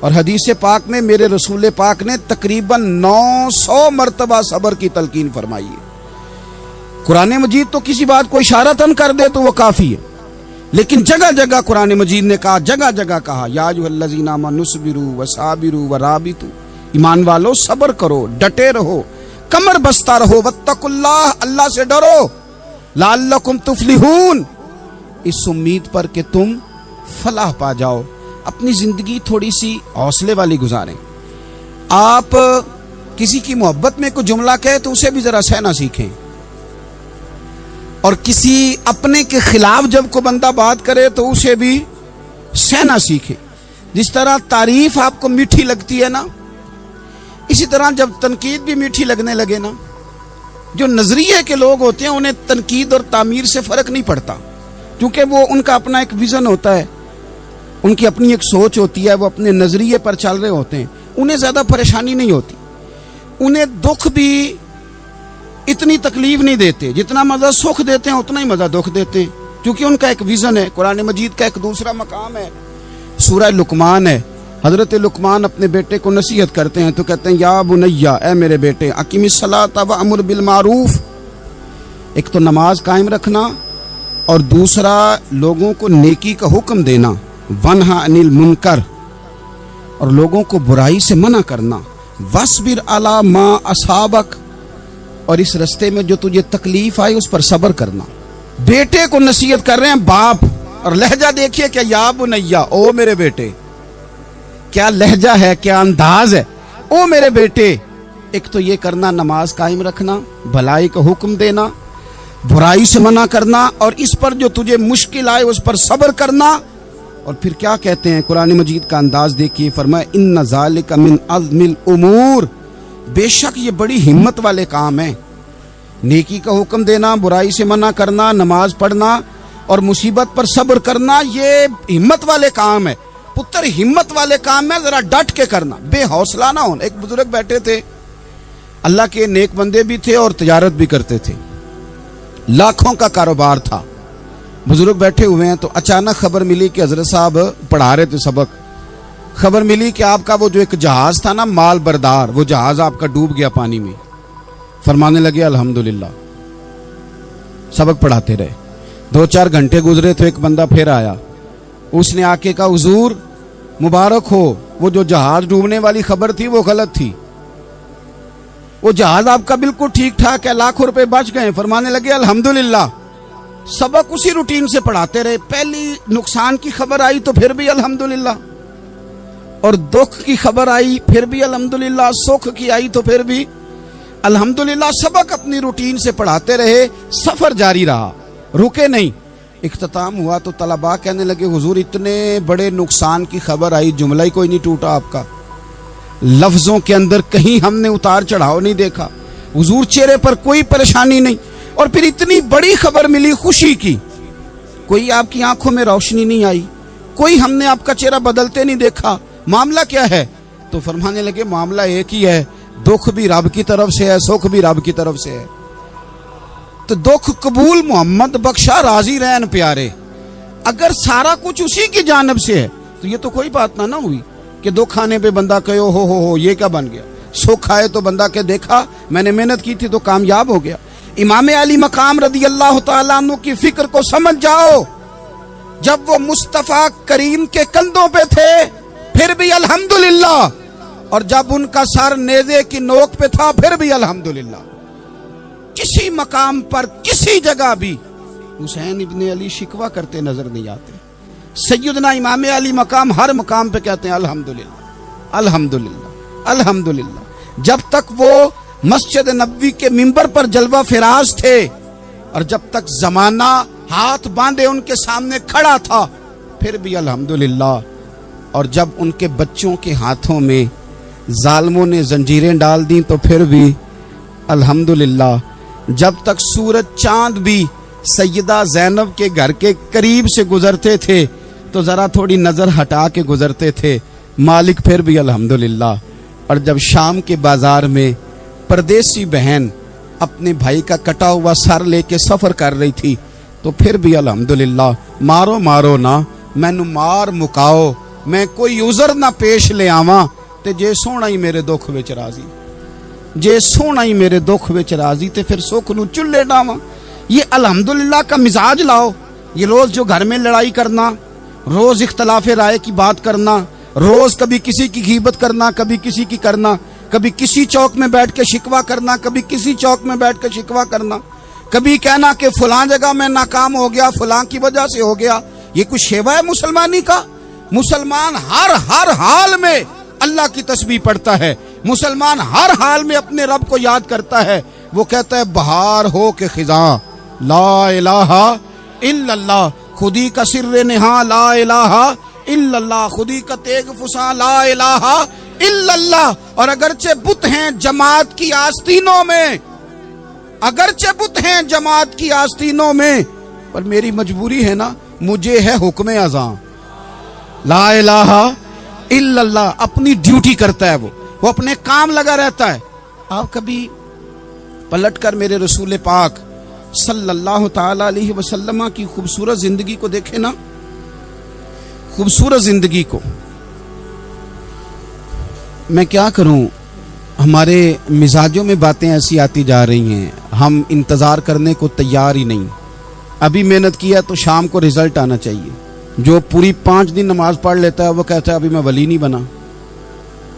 اور حدیث پاک میں میرے رسول پاک نے تقریباً 900 مرتبہ صبر کی تلقین فرمائی ہے۔ قرآن مجید تو کسی بات کو اشارتاً کر دے تو وہ کافی ہے، لیکن جگہ جگہ قرآن مجید نے کہا، جگہ جگہ کہا یا ایھا الذین آمنوا اصبروا وصابروا ورابطوا، ایمان والو صبر کرو، ڈٹے رہو، کمر بستہ رہو، واتقوا اللہ، اللہ سے ڈرو، لعلکم تفلحون، اس امید پر کہ تم فلاح پا جاؤ۔ اپنی زندگی تھوڑی سی حوصلے والی گزاریں۔ آپ کسی کی محبت میں کوئی جملہ کہے تو اسے بھی ذرا سہنا سیکھیں، اور کسی اپنے کے خلاف جب کوئی بندہ بات کرے تو اسے بھی سہنا سیکھیں۔ جس طرح تعریف آپ کو میٹھی لگتی ہے نا، اسی طرح جب تنقید بھی میٹھی لگنے لگے نا، جو نظریے کے لوگ ہوتے ہیں انہیں تنقید اور تعمیر سے فرق نہیں پڑتا، کیونکہ وہ ان کا اپنا ایک ویژن ہوتا ہے، ان کی اپنی ایک سوچ ہوتی ہے، وہ اپنے نظریے پر چل رہے ہوتے ہیں، انہیں زیادہ پریشانی نہیں ہوتی، انہیں دکھ بھی اتنی تکلیف نہیں دیتے، جتنا مزہ سکھ دیتے ہیں اتنا ہی مزہ دکھ دیتے ہیں، کیونکہ ان کا ایک ویژن ہے۔ قرآن مجید کا ایک دوسرا مقام ہے، سورہ لقمان ہے، حضرت لقمان اپنے بیٹے کو نصیحت کرتے ہیں تو کہتے ہیں یا بنیا، اے میرے بیٹے، اقیم الصلاۃ وامر بالمعروف، ایک تو نماز قائم رکھنا، اور دوسرا لوگوں کو نیکی کا حکم دینا، ونہا عن المنکر، اور لوگوں کو برائی سے منع کرنا، واصبر علی ما اصابک، اور اس رستے میں جو تجھے تکلیف آئی اس پر صبر کرنا۔ بیٹے کو نصیحت کر رہے ہیں باپ، اور لہجہ دیکھیے کہ یا بنیا، او میرے بیٹے، کیا لہجہ ہے، کیا انداز ہے، او میرے بیٹے۔ ایک تو یہ کرنا، نماز قائم رکھنا، بھلائی کا حکم دینا، برائی سے منع کرنا، اور اس پر جو تجھے مشکل آئے اس پر صبر کرنا۔ اور پھر کیا کہتے ہیں، قرآن مجید کا انداز دیکھیے، فرمایا ان ذالک من عزم الامور، بے شک یہ بڑی ہمت والے کام ہیں، نیکی کا حکم دینا، برائی سے منع کرنا، نماز پڑھنا اور مصیبت پر صبر کرنا، یہ ہمت والے کام ہے پتر، ہمت والے کام ہے، ذرا ڈٹ کے کرنا، بے حوصلہ نہ ہونا۔ ایک بزرگ بیٹھے تھے، اللہ کے نیک بندے بھی تھے اور تجارت بھی کرتے تھے، لاکھوں کا کاروبار تھا، بزرگ بیٹھے ہوئے ہیں تو اچانک خبر ملی کہ حضرت صاحب پڑھا رہے تھے سبق، خبر ملی کہ آپ کا وہ جو ایک جہاز تھا نا مال بردار، وہ جہاز آپ کا ڈوب گیا پانی میں۔ فرمانے لگے الحمدللہ، سبق پڑھاتے رہے، 2-4 گھنٹے گزرے تو ایک بندہ پھر آیا، اس نے آ کے کہا حضور مبارک ہو، وہ جو جہاز ڈوبنے والی خبر تھی وہ غلط تھی، وہ جہاز آپ کا بالکل ٹھیک ٹھاک ہے، لاکھوں روپے بچ گئے۔ فرمانے لگے الحمدللہ، سبق اسی روٹین سے پڑھاتے رہے، پہلی نقصان کی خبر آئی تو پھر بھی الحمدللہ، اور دکھ کی خبر آئی پھر بھی الحمدللہ، سکھ کی آئی تو پھر بھی الحمدللہ، سبق اپنی روٹین سے پڑھاتے رہے، سفر جاری رہا، رکے نہیں۔ اختتام ہوا تو طلباء کہنے لگے حضور اتنے بڑے نقصان کی خبر آئی، جملہ ہی کوئی نہیں ٹوٹا آپ کا، لفظوں کے اندر کہیں ہم نے اتار چڑھاؤ نہیں دیکھا، حضور چہرے پر کوئی پریشانی نہیں، اور پھر اتنی بڑی خبر ملی خوشی کی، کوئی آپ کی آنکھوں میں روشنی نہیں آئی، کوئی ہم نے آپ کا چہرہ بدلتے نہیں دیکھا، معاملہ کیا ہے؟ تو فرمانے لگے معاملہ ایک ہی ہے، دکھ بھی رب کی طرف سے ہے، سکھ بھی رب کی طرف سے ہے، تو دکھ قبول محمد بخشا راضی رہن پیارے، اگر سارا کچھ اسی کی جانب سے ہے تو یہ تو کوئی بات نہ ہوئی کہ دکھ آنے پہ بندہ کہے ہو یہ کیا بن گیا، سکھ آئے تو بندہ کہ دیکھا میں نے محنت کی تھی تو کامیاب ہو گیا۔ امام علی مقام رضی اللہ تعالیٰ عنہ کی فکر کو سمجھ جاؤ، جب وہ مصطفیٰ کریم کے کندھوں پہ تھے پھر بھی الحمدللہ، اور جب ان کا سر نیزے کی نوک پہ تھا پھر بھی الحمدللہ۔ کسی مقام پر کسی جگہ بھی حسین ابن علی شکوہ کرتے نظر نہیں آتے، سیدنا امام علی مقام ہر مقام پہ کہتے ہیں الحمدللہ الحمدللہ الحمدللہ، جب تک وہ مسجد نبوی کے منبر پر جلوہ فراز تھے، اور جب تک زمانہ ہاتھ باندھے ان کے سامنے کھڑا تھا پھر بھی الحمدللہ، اور جب ان کے بچوں کے ہاتھوں میں ظالموں نے زنجیریں ڈال دیں تو پھر بھی الحمدللہ، جب تک سورج چاند بھی سیدہ زینب کے گھر کے قریب سے گزرتے تھے تو ذرا تھوڑی نظر ہٹا کے گزرتے تھے، مالک پھر بھی الحمدللہ، اور جب شام کے بازار میں پردیسی بہن اپنے بھائی کا کٹا ہوا سر لے کے سفر کر رہی تھی تو پھر بھی الحمدللہ، مارو نہ مینو مار مکاؤ میں کوئی عذر نہ پیش لے آواں تے جے سونا ہی میرے دکھ وچ راضی، جے سونا ہی میرے دکھ وچ راضی تے پھر سکھ نو چلے ڈاواں۔ یہ الحمدللہ کا مزاج لاؤ۔ یہ روز جو گھر میں لڑائی کرنا، روز اختلاف رائے کی بات کرنا، روز کبھی کسی کی غیبت کرنا، کبھی کسی کی کرنا، کبھی کسی چوک میں بیٹھ کے شکوہ کرنا، کبھی کسی چوک میں بیٹھ کے شکوہ کرنا، کبھی کہنا کہ فلاں جگہ میں ناکام ہو گیا، فلاں کی وجہ سے ہو گیا، یہ کچھ شیوا ہے مسلمانی کا؟ مسلمان ہر حال میں اللہ کی تسبیح پڑھتا ہے، مسلمان ہر حال میں اپنے رب کو یاد کرتا ہے۔ وہ کہتا ہے بہار ہو کے خزاں لا الہ الا اللہ، خودی کا سر نہاں لا الہ الا اللہ، خودی کا تیغ فساں لا الہ الا اللہ۔ اور اگرچہ بت ہیں جماعت کی آستینوں میں، اگرچہ بت ہیں جماعت کی آستینوں میں، پر میری مجبوری ہے نا، مجھے ہے حکم اذاں لا الہ الا اللہ۔ اپنی ڈیوٹی کرتا ہے وہ اپنے کام لگا رہتا ہے۔ آپ کبھی پلٹ کر میرے رسول پاک صلی اللہ تعالی علیہ وسلم کی خوبصورت زندگی کو دیکھیں نا، خوبصورت زندگی کو۔ میں کیا کروں، ہمارے مزاجوں میں باتیں ایسی آتی جا رہی ہیں، ہم انتظار کرنے کو تیار ہی نہیں۔ ابھی محنت کیا تو شام کو رزلٹ آنا چاہیے۔ جو پوری 5 دن نماز پڑھ لیتا ہے وہ کہتا ہے ابھی میں ولی نہیں بنا،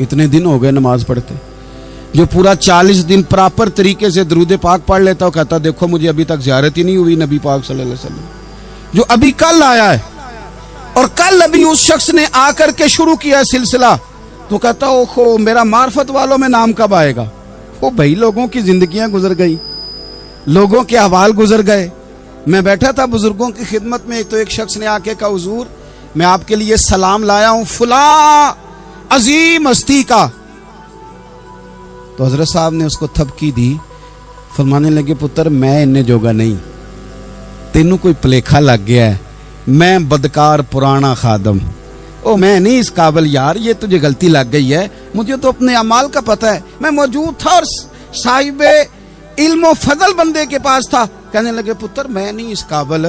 اتنے دن ہو گئے نماز پڑھتے۔ جو پورا 40 دن پراپر طریقے سے درود پاک پڑھ لیتا ہے وہ کہتا ہے دیکھو مجھے ابھی تک زیارت ہی نہیں ہوئی نبی پاک صلی اللہ علیہ وسلم۔ جو ابھی کل آیا ہے اور کل ابھی اس شخص نے آ کر کے شروع کیا سلسلہ، تو کہتا اوہو میرا معرفت والوں میں نام کب آئے گا؟ وہ بھائی لوگوں کی زندگیاں گزر گئی، لوگوں کے احوال گزر گئے۔ میں بیٹھا تھا بزرگوں کی خدمت میں، تو ایک شخص نے آ کے کہا حضور میں آپ کے لیے سلام لایا ہوں فلاں عظیم ہستی کا۔ تو حضرت صاحب نے اس کو تھپکی دی، فرمانے لگے پتر میں اننے جوگا نہیں، تینوں کوئی پلیکھا لگ گیا ہے، میں بدکار پرانا خادم، او میں نہیں اس قابل یار، یہ تجھے غلطی لگ گئی ہے، مجھے تو اپنے اعمال کا پتہ ہے، میں موجود تھا اور صاحب علم و فضل بندے کے پاس تھا۔ کہنے لگے پتر میں نہیں اس قابل،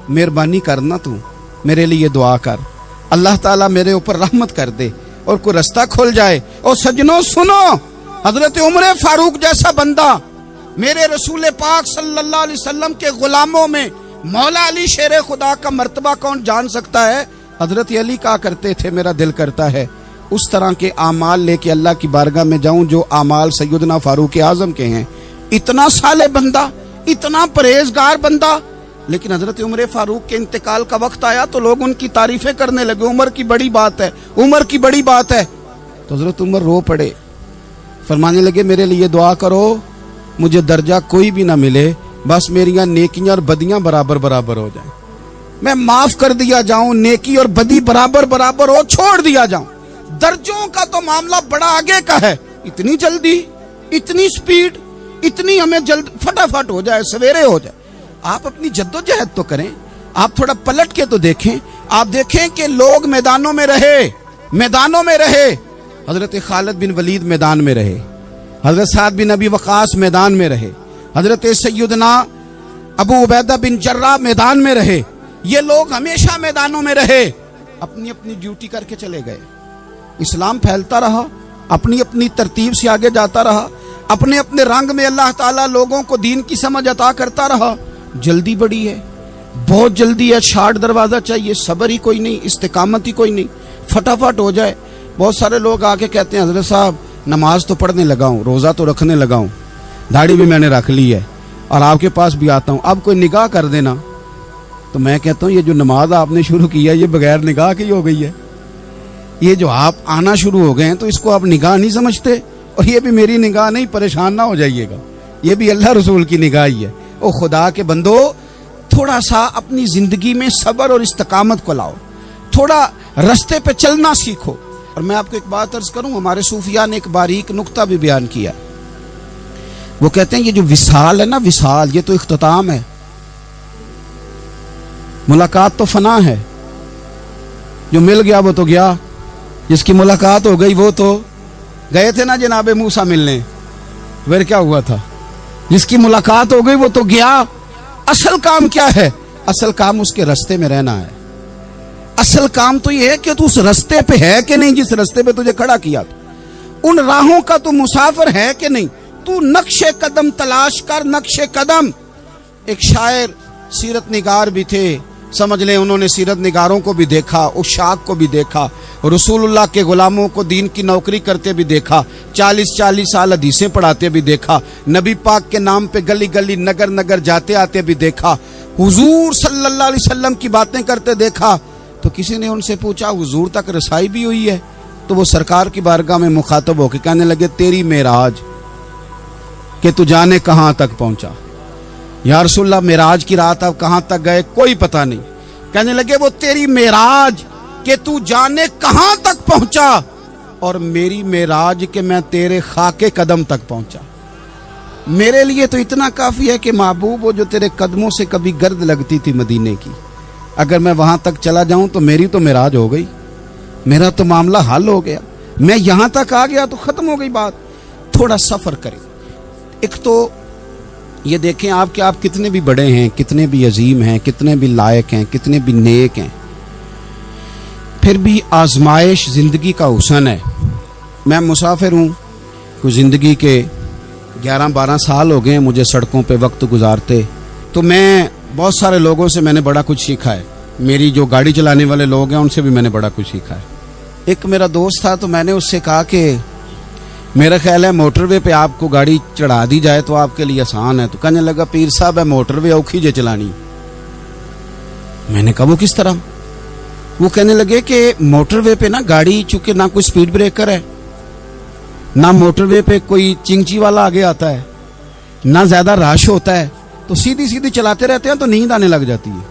مہربانی کرنا تو میرے لیے دعا کر، اللہ تعالیٰ میرے اوپر رحمت کر دے اور کوئی رستہ کھل جائے۔ اور سجنوں سنو، حضرت عمر فاروق جیسا بندہ میرے رسول پاک صلی اللہ علیہ وسلم کے غلاموں میں مولا علی شیر خدا کا مرتبہ کون جان سکتا ہے؟ حضرت علی کہا کرتے تھے میرا دل کرتا ہے اس طرح کے اعمال لے کے اللہ کی بارگاہ میں جاؤں جو اعمال سیدنا فاروق اعظم کے ہیں۔ اتنا صالح بندہ، اتنا پرہیزگار بندہ، لیکن حضرت عمر فاروق کے انتقال کا وقت آیا تو لوگ ان کی تعریفیں کرنے لگے، عمر کی بڑی بات ہے، عمر کی بڑی بات ہے۔ تو حضرت عمر رو پڑے، فرمانے لگے میرے لیے دعا کرو، مجھے درجہ کوئی بھی نہ ملے، بس میریاں نیکیاں اور بدیاں برابر برابر ہو جائیں، میں معاف کر دیا جاؤں، نیکی اور بدی برابر برابر ہو، چھوڑ دیا جاؤں۔ درجوں کا تو معاملہ بڑا آگے کا ہے، اتنی جلدی، اتنی سپیڈ، اتنی ہمیں جلد فٹافٹ ہو جائے، سویرے ہو جائے۔ آپ اپنی جد و جہد تو کریں، آپ تھوڑا پلٹ کے تو دیکھیں، آپ دیکھیں کہ لوگ میدانوں میں رہے، میدانوں میں رہے۔ حضرت خالد بن ولید میدان میں رہے، حضرت سعد بن ابی وقاص میدان میں رہے، حضرت سیدنا ابو عبیدہ بن جراح میدان میں رہے۔ یہ لوگ ہمیشہ میدانوں میں رہے، اپنی اپنی ڈیوٹی کر کے چلے گئے۔ اسلام پھیلتا رہا، اپنی اپنی ترتیب سے آگے جاتا رہا، اپنے اپنے رنگ میں اللہ تعالیٰ لوگوں کو دین کی سمجھ عطا کرتا رہا۔ جلدی بڑی ہے، بہت جلدی ہے، شارٹ دروازہ چاہیے، صبر ہی کوئی نہیں، استقامت ہی کوئی نہیں، فٹافٹ ہو جائے۔ بہت سارے لوگ آ کے کہتے ہیں حضرت صاحب نماز تو پڑھنے لگا ہوں، روزہ تو رکھنے لگا ہوں، داڑھی بھی میں نے رکھ لی ہے اور آپ کے پاس بھی آتا ہوں، اب کوئی نگاہ کر دینا۔ تو میں کہتا ہوں یہ جو نماز آپ نے شروع کی ہے یہ بغیر نگاہ کی ہو گئی ہے، یہ جو آپ آنا شروع ہو گئے ہیں تو اس کو آپ نگاہ نہیں سمجھتے، اور یہ بھی میری نگاہ نہیں، پریشان نہ ہو جائیے گا، یہ بھی اللہ رسول کی نگاہ ہی ہے۔ او خدا کے بندو، تھوڑا سا اپنی زندگی میں صبر اور استقامت کو لاؤ، تھوڑا رستے پہ چلنا سیکھو۔ اور میں آپ کو ایک بات عرض کروں، ہمارے صوفیاء نے ایک باریک نقطہ بھی بیان کیا، وہ کہتے ہیں یہ جو وصال ہے نا، وصال یہ تو اختتام ہے، ملاقات تو فنا ہے، جو مل گیا وہ تو گیا، جس کی ملاقات ہو گئی وہ تو گئے تھے نا جناب موسیٰ ملنے، پھر کیا ہوا تھا؟ جس کی ملاقات ہو گئی وہ تو گیا۔ اصل کام کیا ہے؟ اصل کام اس کے رستے میں رہنا ہے، اصل کام تو یہ ہے کہ تو اس رستے پہ ہے کہ نہیں جس رستے پہ تجھے کھڑا کیا تھا، ان راہوں کا تو مسافر ہے کہ نہیں، تو نقش قدم تلاش کر، نقش قدم۔ ایک شاعر سیرت نگار بھی تھے، سمجھ لیں انہوں نے سیرت نگاروں کو بھی دیکھا، عشاق کو بھی دیکھا، رسول اللہ کے غلاموں کو دین کی نوکری کرتے بھی دیکھا، 40 سال حدیثیں پڑھاتے بھی دیکھا، نبی پاک کے نام پہ گلی گلی نگر نگر جاتے آتے بھی دیکھا، حضور صلی اللہ علیہ وسلم کی باتیں کرتے دیکھا۔ تو کسی نے ان سے پوچھا حضور تک رسائی بھی ہوئی ہے؟ تو وہ سرکار کی بارگاہ میں مخاطب ہو کے کہنے لگے تیری معراج کہ تو جانے کہاں تک پہنچا۔ یا رسول اللہ معراج کی رات آپ کہاں تک گئے کوئی پتہ نہیں۔ کہنے لگے وہ تیری معراج کہ تو جانے کہاں تک پہنچا، اور میری معراج کہ میں تیرے خاک قدم تک پہنچا۔ میرے لیے تو اتنا کافی ہے کہ محبوب وہ جو تیرے قدموں سے کبھی گرد لگتی تھی مدینے کی، اگر میں وہاں تک چلا جاؤں تو میری تو معراج ہو گئی، میرا تو معاملہ حل ہو گیا، میں یہاں تک آ گیا تو ختم ہو گئی بات۔ تھوڑا سفر کریں۔ ایک تو یہ دیکھیں آپ کہ آپ کتنے بھی بڑے ہیں، کتنے بھی عظیم ہیں، کتنے بھی لائق ہیں، کتنے بھی نیک ہیں، پھر بھی آزمائش زندگی کا حسن ہے۔ میں مسافر ہوں، کوئی زندگی کے 11-12 سال ہو گئے مجھے سڑکوں پہ وقت گزارتے، تو میں بہت سارے لوگوں سے میں نے بڑا کچھ سیکھا ہے، میری جو گاڑی چلانے والے لوگ ہیں ان سے بھی میں نے بڑا کچھ سیکھا ہے۔ ایک میرا دوست تھا تو میں نے اس سے کہا کہ میرا خیال ہے موٹر وے پہ آپ کو گاڑی چڑھا دی جائے تو آپ کے لیے آسان ہے۔ تو کہنے لگا پیر صاحب ہے موٹر وے اوکھی جے چلانی۔ میں نے کہا وہ کس طرح؟ وہ کہنے لگے کہ موٹر وے پہ نا گاڑی چونکہ نہ کوئی سپیڈ بریکر ہے، نہ موٹر وے پہ کوئی چنگچی والا آگے آتا ہے، نہ زیادہ رش ہوتا ہے، تو سیدھی سیدھی چلاتے رہتے ہیں تو نیند آنے لگ جاتی ہے۔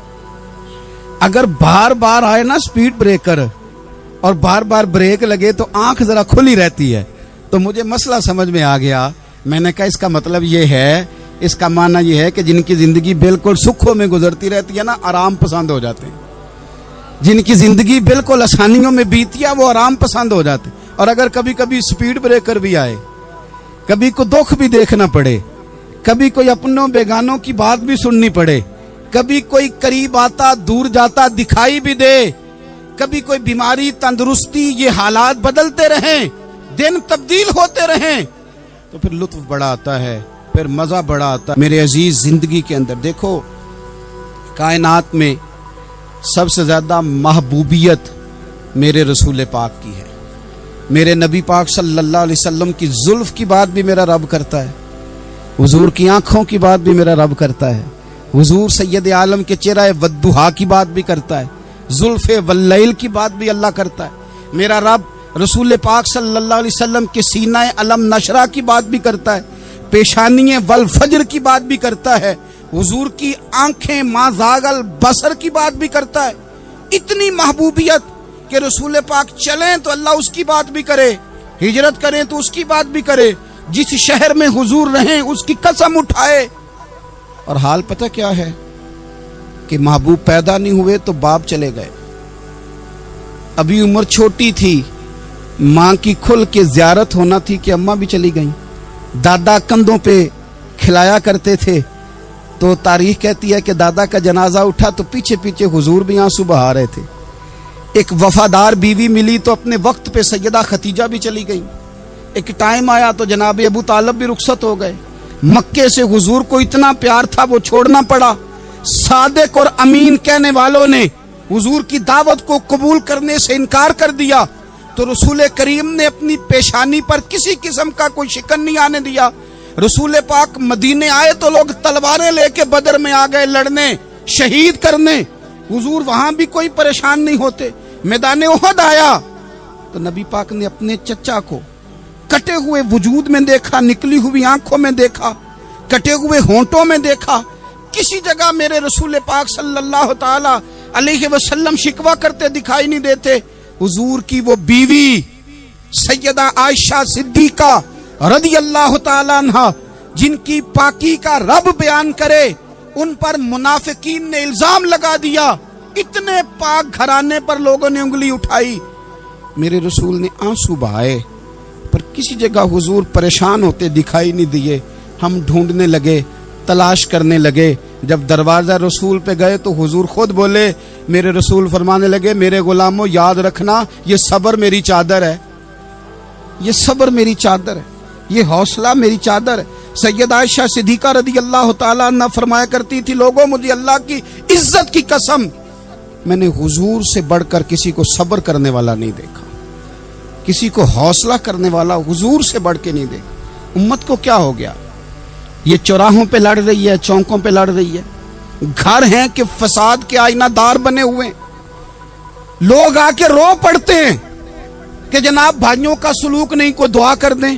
اگر بار بار آئے نا سپیڈ بریکر اور بار بار بریک لگے تو آنکھ ذرا کھلی رہتی ہے۔ تو مجھے مسئلہ سمجھ میں آ گیا۔ میں نے کہا اس کا مطلب یہ ہے، اس کا معنی یہ ہے کہ جن کی زندگی بالکل سکھوں میں گزرتی رہتی ہے نا، آرام پسند ہو جاتے ہیں۔ جن کی زندگی بالکل آسانیوں میں بیتی ہے وہ آرام پسند ہو جاتے ہیں۔ اور اگر کبھی کبھی سپیڈ بریکر بھی آئے، کبھی کو دکھ بھی دیکھنا پڑے، کبھی کوئی اپنوں بیگانوں کی بات بھی سننی پڑے، کبھی کوئی قریب آتا دور جاتا دکھائی بھی دے، کبھی کوئی بیماری تندرستی، یہ حالات بدلتے رہیں، دن تبدیل ہوتے رہیں، تو پھر لطف بڑا آتا ہے، پھر مزہ بڑا آتا ہے۔ میرے عزیز زندگی کے اندر دیکھو، کائنات میں سب سے زیادہ محبوبیت میرے رسول پاک کی ہے۔ میرے نبی پاک صلی اللہ علیہ وسلم کی زلف کی بات بھی میرا رب کرتا ہے، حضور کی آنکھوں کی بات بھی میرا رب کرتا ہے، حضور سید عالم کے چہرہ والضحیٰ کی بات بھی کرتا ہے، زلف واللیل کی بات بھی اللہ کرتا ہے۔ میرا رب رسول پاک صلی اللہ علیہ وسلم کے سینہ علم نشرہ کی بات بھی کرتا ہے، پیشانی والفجر کی بات بھی کرتا ہے، حضور کی آنکھیں ما زاغ البصر کی بات بھی کرتا ہے۔ اتنی محبوبیت کہ رسول پاک چلیں تو اللہ اس کی بات بھی کرے، ہجرت کریں تو اس کی بات بھی کرے، جس شہر میں حضور رہیں اس کی قسم اٹھائے۔ اور حال پتہ کیا ہے کہ محبوب پیدا نہیں ہوئے تو باپ چلے گئے، ابھی عمر چھوٹی تھی، ماں کی کھل کے زیارت ہونا تھی کہ اماں بھی چلی گئیں، دادا کندھوں پہ کھلایا کرتے تھے، تو تاریخ کہتی ہے کہ دادا کا جنازہ اٹھا تو پیچھے پیچھے حضور بھی آنسو بہا رہے تھے۔ ایک وفادار بیوی ملی تو اپنے وقت پہ سیدہ ختیجہ بھی چلی گئیں۔ ایک ٹائم آیا تو جناب ابو طالب بھی رخصت ہو گئے۔ مکے سے حضور کو اتنا پیار تھا وہ چھوڑنا پڑا۔ صادق اور امین کہنے والوں نے حضور کی دعوت کو قبول کرنے سے انکار کر دیا، تو رسول کریم نے اپنی پیشانی پر کسی قسم کا کوئی شکن نہیں آنے دیا۔ رسول پاک مدینے آئے تو لوگ تلواریں لے کے بدر میں آ گئے لڑنے، شہید کرنے، حضور وہاں بھی کوئی پریشان نہیں ہوتے۔ میدان احد آیا تو نبی پاک نے اپنے چچا کو کٹے ہوئے وجود میں دیکھا، نکلی ہوئی آنکھوں میں دیکھا، کٹے ہوئے ہونٹوں میں دیکھا۔ کسی جگہ میرے رسول پاک صلی اللہ تعالی علیہ وسلم شکوہ کرتے دکھائی نہیں دیتے۔ حضور کی وہ بیوی سیدہ عائشہ صدیقہ رضی اللہ تعالی عنہ، جن کی پاکی کا رب بیان کرے، ان پر منافقین نے الزام لگا دیا، اتنے پاک گھرانے پر لوگوں نے انگلی اٹھائی۔ میرے رسول نے آنسو بہائے، پر کسی جگہ حضور پریشان ہوتے دکھائی نہیں دیے۔ ہم ڈھونڈنے لگے، تلاش کرنے لگے، جب دروازہ رسول پہ گئے تو حضور خود بولے, میرے رسول فرمانے لگے, میرے غلاموں یاد رکھنا یہ صبر میری چادر ہے, یہ صبر میری چادر ہے, یہ حوصلہ میری چادر ہے. سید عائشہ صدیقہ رضی اللہ تعالیٰ عنہ فرمایا کرتی تھی, لوگوں مجھے اللہ کی عزت کی قسم میں نے حضور سے بڑھ کر کسی کو صبر کرنے والا نہیں دیکھا, کسی کو حوصلہ کرنے والا حضور سے بڑھ کے نہیں دیکھا. امت کو کیا ہو گیا؟ یہ چوراہوں پہ لڑ رہی ہے, چوکوں پہ لڑ رہی ہے, گھر ہیں کہ فساد کے آئینہ دار بنے ہوئے, لوگ آ کے رو پڑتے ہیں کہ جناب بھائیوں کا سلوک نہیں, کوئی دعا کر دیں,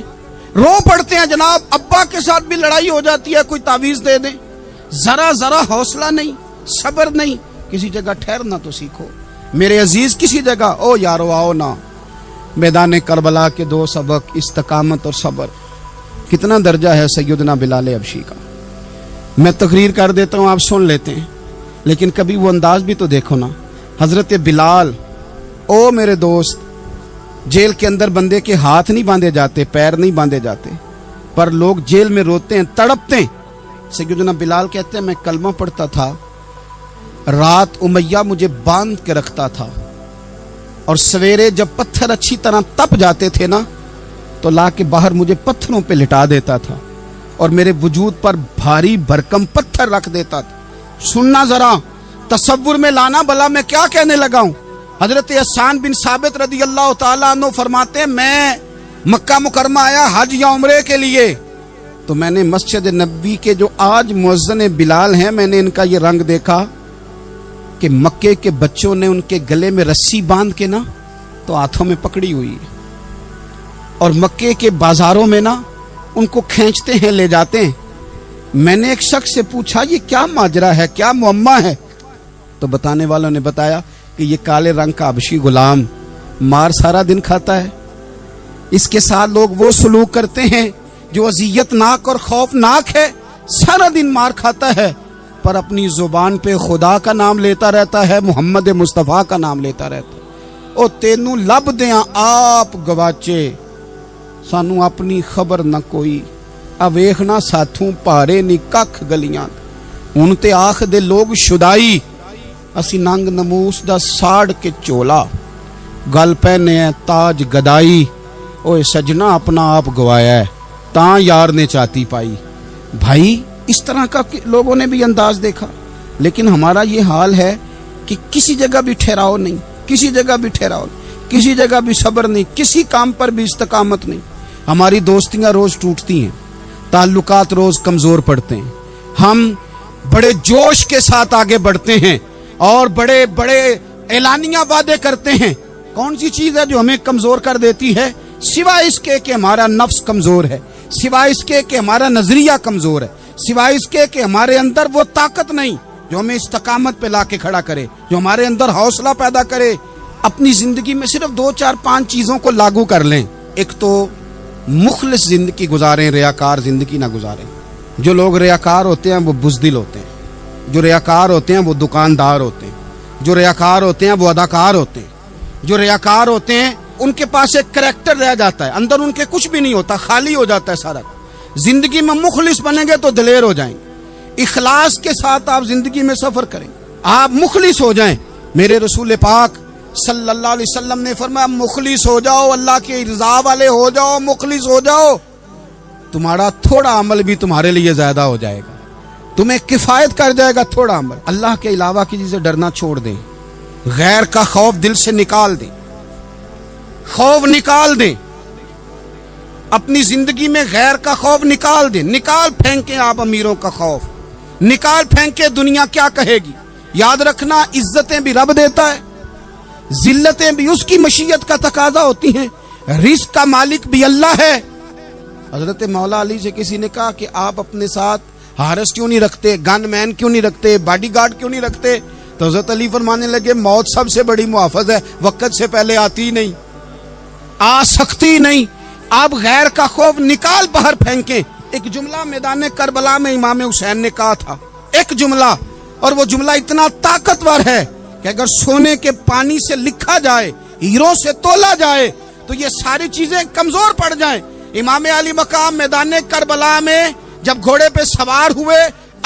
رو پڑتے ہیں جناب ابا کے ساتھ بھی لڑائی ہو جاتی ہے, کوئی تعویذ دے دیں. ذرا حوصلہ نہیں, صبر نہیں. کسی جگہ ٹھہرنا تو سیکھو میرے عزیز, کسی جگہ او یارو آؤ نا. میدان کربلا کے 2 سبق, استقامت اور صبر. کتنا درجہ ہے سیدنا بلال حبشی کا. میں تقریر کر دیتا ہوں, آپ سن لیتے ہیں, لیکن کبھی وہ انداز بھی تو دیکھو نا. حضرت بلال, او میرے دوست, جیل کے اندر بندے کے ہاتھ نہیں باندھے جاتے, پیر نہیں باندھے جاتے, پر لوگ جیل میں روتے ہیں, تڑپتے ہیں. سیدنا بلال کہتے ہیں میں کلمہ پڑھتا تھا, رات امیہ مجھے باندھ کے رکھتا تھا, اور سویرے جب پتھر اچھی طرح تپ جاتے تھے نا تو لا کے باہر مجھے پتھروں پہ لٹا دیتا تھا, اور میرے وجود پر بھاری بھرکم پتھر رکھ دیتا تھا. سننا ذرا, تصور میں لانا بلا میں کیا کہنے لگا ہوں. حضرت حسان بن ثابت رضی اللہ تعالیٰ عنہ فرماتے ہیں, میں مکہ مکرمہ آیا حج یا عمرے کے لیے, تو میں نے مسجد نبوی کے جو آج مؤذن بلال ہیں, میں نے ان کا یہ رنگ دیکھا کہ مکے کے بچوں نے ان کے گلے میں رسی باندھ کے نا تو ہاتھوں میں پکڑی ہوئی ہے, اور مکے کے بازاروں میں نا ان کو کھینچتے ہیں, لے جاتے ہیں. میں نے ایک شخص سے پوچھا یہ کیا ماجرا ہے, کیا معمہ ہے؟ تو بتانے والوں نے بتایا کہ یہ کالے رنگ کا حبشی غلام مار سارا دن کھاتا ہے, اس کے ساتھ لوگ وہ سلوک کرتے ہیں جو اذیت ناک اور خوفناک ہے. سارا دن مار کھاتا ہے پر اپنی زبان پہ خدا کا نام لیتا رہتا ہے, محمد مصطفیٰ کا نام لیتا رہتا ہے. او تینوں لب دیاں آپ گواچے, سانو اپنی خبر نہ کوئی, آ ویکھنا ساتھوں پارے نی ککھ گلیاں, ہن تے آکھ دے لوگ شدائی, اسی ننگ نموس دا ساڑ کے چولا, گل پہنے ہے تاج گدائی, اوے سجنا اپنا آپ گوایا ہے تاں یار نے چاتی پائی. بھائی اس طرح کا لوگوں نے بھی انداز دیکھا, لیکن ہمارا یہ حال ہے کہ کسی جگہ بھی ٹھہراؤ نہیں, کسی جگہ بھی ٹھہراؤ نہیں, کسی جگہ بھی صبر نہیں, کسی کام پر بھی استقامت نہیں. ہماری دوستیاں روز ٹوٹتی ہیں, تعلقات روز کمزور پڑتے ہیں, ہم بڑے جوش کے ساتھ آگے بڑھتے ہیں اور بڑے بڑے اعلانیہ وعدے کرتے ہیں. کون سی چیز ہے جو ہمیں کمزور کر دیتی ہے؟ سوائے اس کے کہ ہمارا نفس کمزور ہے, سوائے اس کے کہ ہمارا نظریہ کمزور ہے, سوائے اس کے کہ ہمارے اندر وہ طاقت نہیں جو ہمیں استقامت پہ لا کے کھڑا کرے, جو ہمارے اندر حوصلہ پیدا کرے. اپنی زندگی میں صرف 2 4 5 چیزوں کو لاگو کر لیں. ایک تو مخلص زندگی گزاریں, ریاکار زندگی نہ گزاریں. جو لوگ ریاکار ہوتے ہیں وہ بزدل ہوتے ہیں, جو ریاکار ہوتے ہیں وہ دکاندار ہوتے ہیں, جو ریاکار ہوتے ہیں وہ اداکار ہوتے ہیں, جو ریاکار ہوتے ہیں ان کے پاس ایک کریکٹر رہ جاتا ہے, اندر ان کے کچھ بھی نہیں ہوتا, خالی ہو جاتا ہے سارا. زندگی میں مخلص بنیں گے تو دلیر ہو جائیں گے. اخلاص کے ساتھ آپ زندگی میں سفر کریں, آپ مخلص ہو جائیں. میرے رسول پاک صلی اللہ علیہ وسلم نے فرمایا مخلص ہو جاؤ, اللہ کے رضا والے ہو جاؤ, مخلص ہو جاؤ, تمہارا تھوڑا عمل بھی تمہارے لیے زیادہ ہو جائے گا, تمہیں کفایت کر جائے گا تھوڑا عمل. اللہ کے علاوہ کسی سے ڈرنا چھوڑ دیں, غیر کا خوف دل سے نکال دیں, خوف نکال دیں, اپنی زندگی میں غیر کا خوف نکال دیں. نکال پھینکیں آپ امیروں کا خوف, نکال پھینکیں دنیا کیا کہے گی. یاد رکھنا عزتیں بھی رب دیتا ہے, ذلتیں بھی اس کی مشیت کا تقاضا ہوتی ہیں, رزق کا مالک بھی اللہ ہے. حضرت مولا علی سے کسی نے کہا کہ آپ اپنے ساتھ حارس کیوں نہیں رکھتے, گن مین کیوں نہیں رکھتے, باڈی گارڈ کیوں نہیں رکھتے؟ تو حضرت علی فرمانے لگے موت سب سے بڑی محافظ ہے, وقت سے پہلے آتی نہیں, آ سکتی نہیں. آپ غیر کا خوف نکال باہر پھینکیں. ایک جملہ میدان کربلا میں امام حسین نے کہا تھا, ایک جملہ, اور وہ جملہ اتنا طاقتور ہے کہ اگر سونے کے پانی سے لکھا جائے, ہیروں سے تولا جائے تو یہ ساری چیزیں کمزور پڑ جائیں. امام علی مقام میدان کربلا میں جب گھوڑے پہ سوار ہوئے,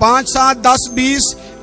5, 7, 10, 20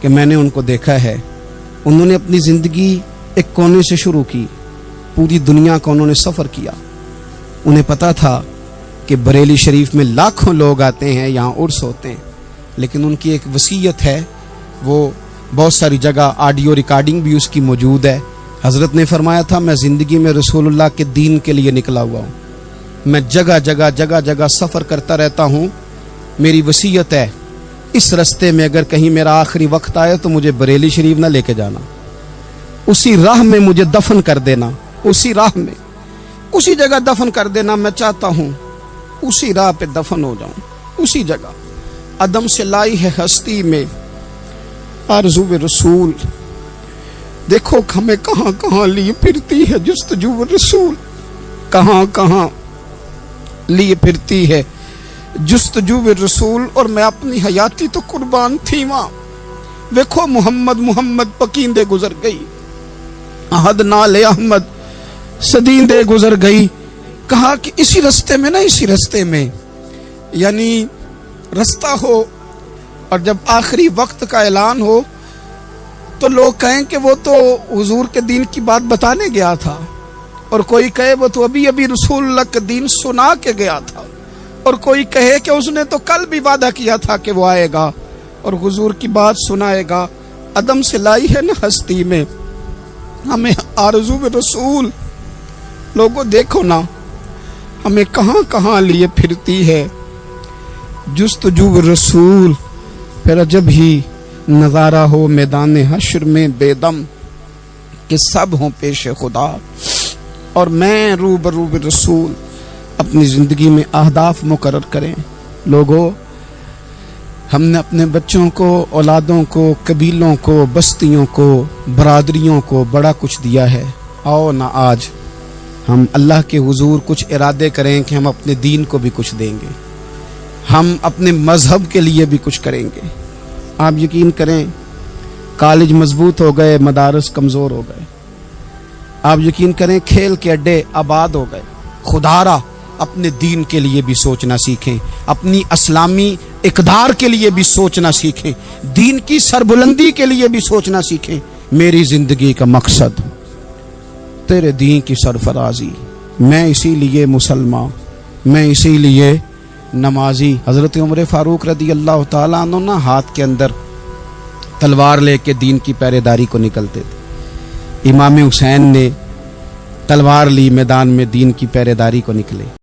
کہ میں نے ان کو دیکھا ہے، انہوں نے اپنی زندگی ایک کونے سے شروع کی، پوری دنیا کا انہوں نے سفر کیا۔ انہیں پتا تھا کہ بریلی شریف میں لاکھوں لوگ آتے ہیں، یہاں عرس ہوتے ہیں، لیکن ان کی ایک وصیت ہے، وہ بہت ساری جگہ آڈیو ریکارڈنگ بھی اس کی موجود ہے۔ حضرت نے فرمایا تھا میں زندگی میں رسول اللہ کے دین کے لیے نکلا ہوا ہوں، میں جگہ جگہ سفر کرتا رہتا ہوں، میری وصیت ہے اس رستے میں اگر کہیں میرا آخری وقت آئے تو مجھے بریلی شریف نہ لے کے جانا، اسی راہ میں مجھے دفن کر دینا، اسی راہ میں اسی جگہ دفن کر دینا، میں چاہتا ہوں اسی راہ پہ دفن ہو جاؤں، اسی جگہ۔ عدم سے لائی ہے ہستی میں آرزو رسول، دیکھو ہمیں کہاں کہاں لیے پھرتی ہے جستجو رسول، کہاں کہاں لیے پھرتی ہے جستجو رسول، اور میں اپنی حیاتی تو قربان تھی وہاں، دیکھو محمد پکیندے گزر گئی، احد نال احمد صدیندے گزر گئی۔ کہا کہ اسی رستے میں نا، اسی رستے میں، یعنی رستہ ہو اور جب آخری وقت کا اعلان ہو تو لوگ کہیں کہ وہ تو حضور کے دین کی بات بتانے گیا تھا، اور کوئی کہے وہ تو ابھی رسول اللہ کا دین سنا کے گیا تھا، اور کوئی کہے کہ اس نے تو کل بھی وعدہ کیا تھا کہ وہ آئے گا اور حضور کی بات سنائے گا۔ عدم سے لائی ہے نا ہستی میں ہمیں آرزو رسول، لوگوں دیکھو نا ہمیں کہاں کہاں لیے پھرتی ہے جستجو رسول۔ پھر جب ہی نظارہ ہو میدان حشر میں بے دم کہ سب ہوں پیش خدا، اور میں روبرو رسول۔ اپنی زندگی میں اہداف مقرر کریں لوگوں، ہم نے اپنے بچوں کو، اولادوں کو، قبیلوں کو، بستیوں کو، برادریوں کو بڑا کچھ دیا ہے، آؤ نہ آج ہم اللہ کے حضور کچھ ارادے کریں کہ ہم اپنے دین کو بھی کچھ دیں گے، ہم اپنے مذہب کے لیے بھی کچھ کریں گے۔ آپ یقین کریں کالج مضبوط ہو گئے، مدارس کمزور ہو گئے، آپ یقین کریں کھیل کے اڈے آباد ہو گئے، خدارا اپنے دین کے لیے بھی سوچنا سیکھیں، اپنی اسلامی اقدار کے لیے بھی سوچنا سیکھیں، دین کی سربلندی کے لیے بھی سوچنا سیکھیں۔ میری زندگی کا مقصد تیرے دین کی سرفرازی، میں اسی لیے مسلمان، میں اسی لیے نمازی۔ حضرت عمر فاروق رضی اللہ تعالیٰ عنہ نا ہاتھ کے اندر تلوار لے کے دین کی پہرے داری کو نکلتے تھے، امام حسین نے تلوار لی، میدان میں دین کی پہرے داری کو نکلے۔